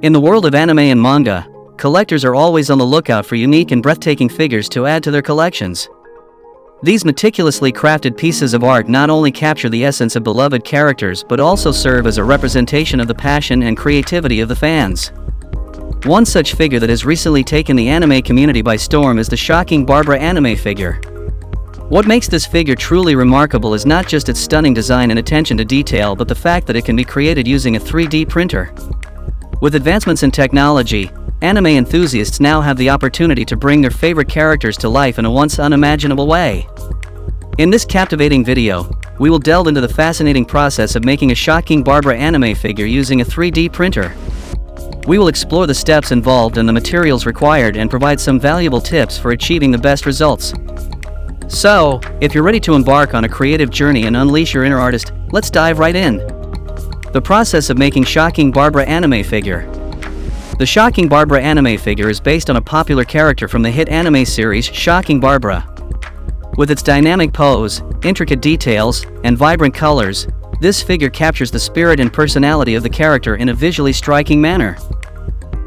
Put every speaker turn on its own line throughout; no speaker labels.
In the world of anime and manga, collectors are always on the lookout for unique and breathtaking figures to add to their collections. These meticulously crafted pieces of art not only capture the essence of beloved characters but also serve as a representation of the passion and creativity of the fans. One such figure that has recently taken the anime community by storm is the shocking Barbara anime figure. What makes this figure truly remarkable is not just its stunning design and attention to detail but the fact that it can be created using a 3D printer. With advancements in technology, anime enthusiasts now have the opportunity to bring their favorite characters to life in a once unimaginable way. In this captivating video, we will delve into the fascinating process of making a shocking Barbara anime figure using a 3D printer. We will explore the steps involved and the materials required and provide some valuable tips for achieving the best results. So, if you're ready to embark on a creative journey and unleash your inner artist, let's dive right in. The process of making shocking Barbara anime figure. The shocking Barbara anime figure is based on a popular character from the hit anime series Shocking Barbara. With its dynamic pose, intricate details, and vibrant colors, this figure captures the spirit and personality of the character in a visually striking manner.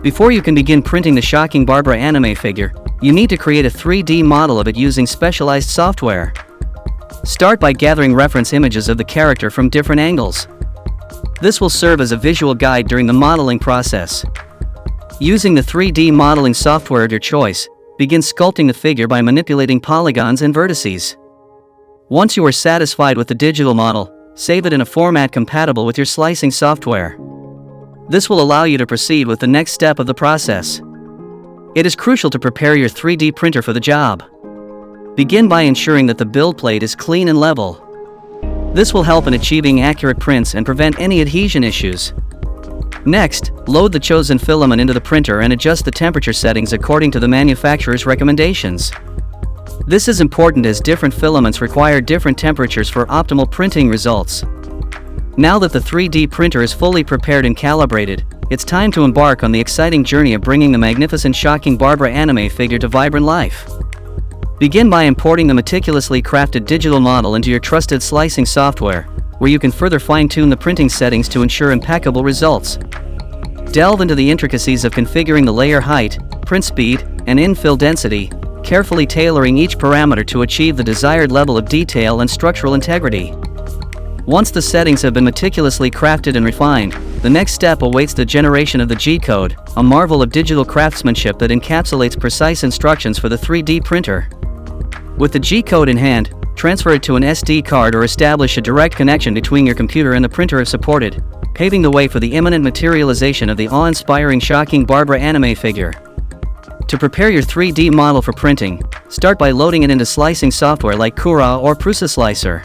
Before you can begin printing the shocking Barbara anime figure, you need to create a 3D model of it using specialized software. Start by gathering reference images of the character from different angles. This will serve as a visual guide during the modeling process. Using the 3D modeling software of your choice, begin sculpting the figure by manipulating polygons and vertices. Once you are satisfied with the digital model, save it in a format compatible with your slicing software. This will allow you to proceed with the next step of the process. It is crucial to prepare your 3D printer for the job. Begin by ensuring that the build plate is clean and level. This will help in achieving accurate prints and prevent any adhesion issues. Next, load the chosen filament into the printer and adjust the temperature settings according to the manufacturer's recommendations. This is important as different filaments require different temperatures for optimal printing results. Now that the 3D printer is fully prepared and calibrated, it's time to embark on the exciting journey of bringing the magnificent shocking Barbara anime figure to vibrant life. Begin by importing the meticulously crafted digital model into your trusted slicing software, where you can further fine-tune the printing settings to ensure impeccable results. Delve into the intricacies of configuring the layer height, print speed, and infill density, carefully tailoring each parameter to achieve the desired level of detail and structural integrity. Once the settings have been meticulously crafted and refined, the next step awaits the generation of the G-code, a marvel of digital craftsmanship that encapsulates precise instructions for the 3D printer. With the G-code in hand, transfer it to an SD card or establish a direct connection between your computer and the printer if supported, paving the way for the imminent materialization of the awe-inspiring shocking Barbara anime figure. To prepare your 3D model for printing, start by loading it into slicing software like Cura or Prusa Slicer.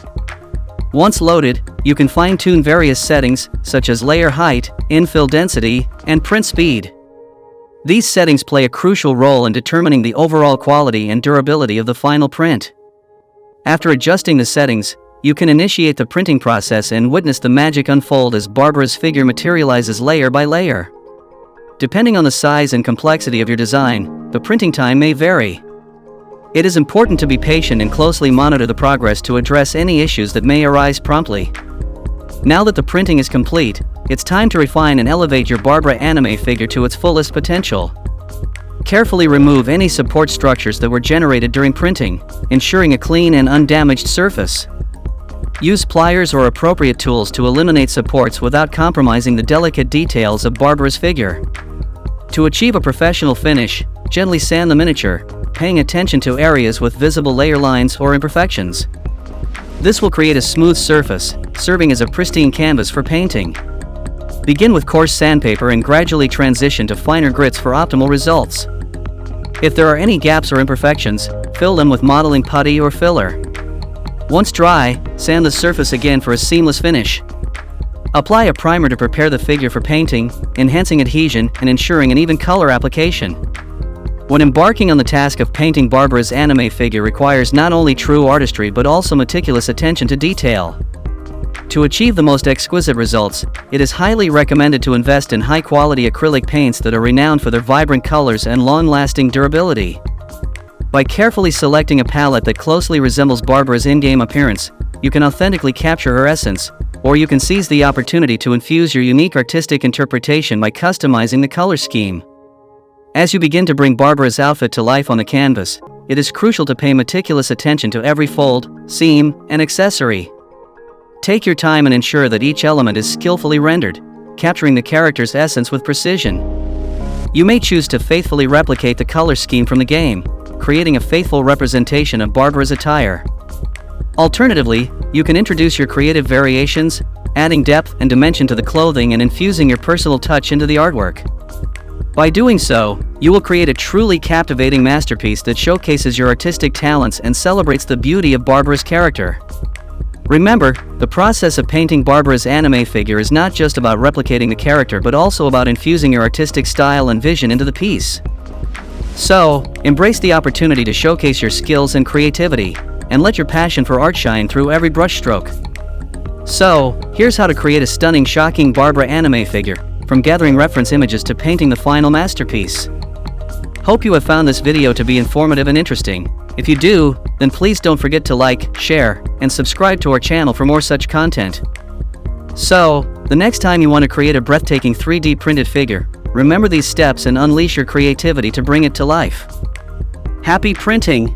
Once loaded, you can fine-tune various settings, such as layer height, infill density, and print speed. These settings play a crucial role in determining the overall quality and durability of the final print. After adjusting the settings, you can initiate the printing process and witness the magic unfold as Barbara's figure materializes layer by layer. Depending on the size and complexity of your design, the printing time may vary. It is important to be patient and closely monitor the progress to address any issues that may arise promptly. Now that the printing is complete, it's time to refine and elevate your Barbara anime figure to its fullest potential. Carefully remove any support structures that were generated during printing, ensuring a clean and undamaged surface. Use pliers or appropriate tools to eliminate supports without compromising the delicate details of Barbara's figure. To achieve a professional finish, gently sand the miniature, paying attention to areas with visible layer lines or imperfections. This will create a smooth surface, serving as a pristine canvas for painting. Begin with coarse sandpaper and gradually transition to finer grits for optimal results. If there are any gaps or imperfections, fill them with modeling putty or filler. Once dry, sand the surface again for a seamless finish. Apply a primer to prepare the figure for painting, enhancing adhesion and ensuring an even color application. When embarking on the task of painting, Barbara's anime figure requires not only true artistry but also meticulous attention to detail. To achieve the most exquisite results, it is highly recommended to invest in high-quality acrylic paints that are renowned for their vibrant colors and long-lasting durability. By carefully selecting a palette that closely resembles Barbara's in-game appearance, you can authentically capture her essence, Or you can seize the opportunity to infuse your unique artistic interpretation by customizing the color scheme. As you begin to bring Barbara's outfit to life on the canvas, it is crucial to pay meticulous attention to every fold, seam, and accessory. Take your time and ensure that each element is skillfully rendered, capturing the character's essence with precision. You may choose to faithfully replicate the color scheme from the game, creating a faithful representation of Barbara's attire. Alternatively, you can introduce your creative variations, adding depth and dimension to the clothing and infusing your personal touch into the artwork. By doing so, you will create a truly captivating masterpiece that showcases your artistic talents and celebrates the beauty of Barbara's character. Remember, the process of painting Barbara's anime figure is not just about replicating the character but also about infusing your artistic style and vision into the piece. So, embrace the opportunity to showcase your skills and creativity, and let your passion for art shine through every brushstroke. So, here's how to create a stunning, shocking Barbara anime figure, from gathering reference images to painting the final masterpiece. Hope you have found this video to be informative and interesting. If you do, then please don't forget to like, share, and subscribe to our channel for more such content. So, the next time you want to create a breathtaking 3D printed figure, remember these steps and unleash your creativity to bring it to life. Happy printing!